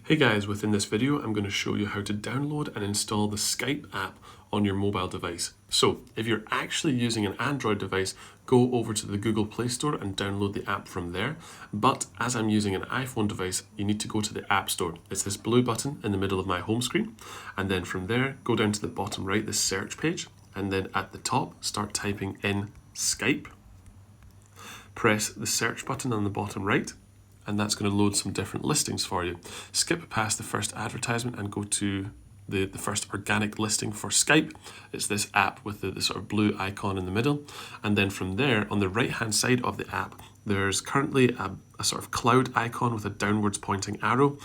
Hey guys, within this video I'm going to show you how to download and install the Skype app on your mobile device. So if you're actually using an Android device, go over to the Google Play Store and download the app from there. But as I'm using an iPhone device, you need to go to the App Store. It's this blue button in the middle of my home screen. And then from there, go down to the bottom right, the search page. And then at the top, start typing in Skype. Press the search button on the bottom right, and that's going to load some different listings for you. Skip past the first advertisement and go to the first organic listing for Skype. It's this app with the sort of blue icon in the middle. And then from there, on the right-hand side of the app, there's currently a sort of cloud icon with a downwards pointing arrow.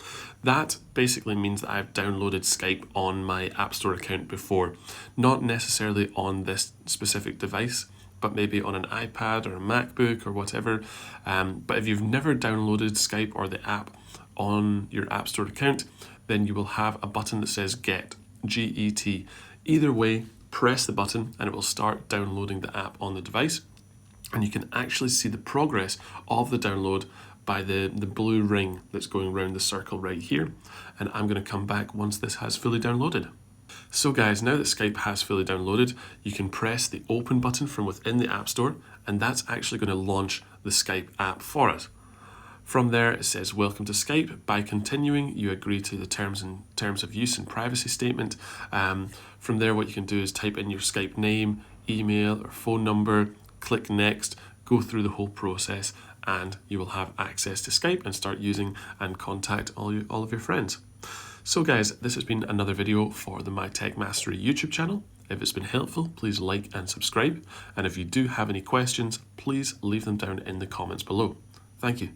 That basically means that I've downloaded Skype on my App Store account before. Not necessarily on this specific device, but maybe on an iPad or a MacBook or whatever. But if you've never downloaded Skype or the app on your App Store account, then you will have a button that says Get, G-E-T. Either way, press the button and it will start downloading the app on the device. And you can actually see the progress of the download by the blue ring that's going around the circle right here. And I'm going to come back once this has fully downloaded. So guys, now that Skype has fully downloaded, you can press the open button from within the App Store, and that's actually going to launch the Skype app for us. From there, it says, welcome to Skype. By continuing, you agree to the terms of use and privacy statement. From there, what you can do is type in your Skype name, email, or phone number, click next, go through the whole process, and you will have access to Skype and start using and contact all of your friends. So guys, this has been another video for the My Tech Mastery YouTube channel. If it's been helpful, please like and subscribe. And if you do have any questions, please leave them down in the comments below. Thank you.